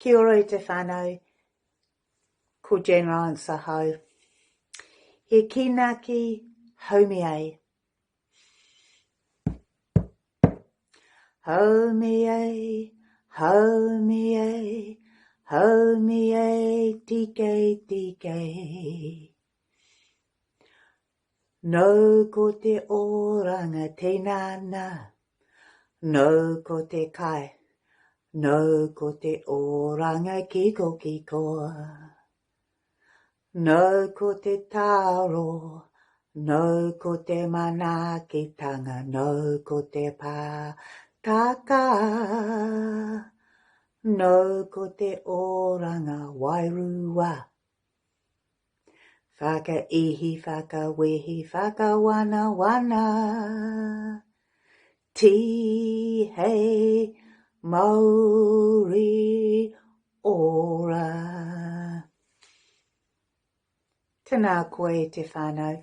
Kia ora te whānau, ko General Answer hau. He Kīnaki Haumia. Haumia, Haumia, Haumia, tiketike. No ko te oranga tinana, no ko te kai, no ko te oranga kikokiko. No ko te taro, no ko te manaakitanga, no ko te pātaka. No ko te oranga wairua. Whakaihi, whakawehi, whakawana. Ti hei Māori ora. Tēnā koe te whānau.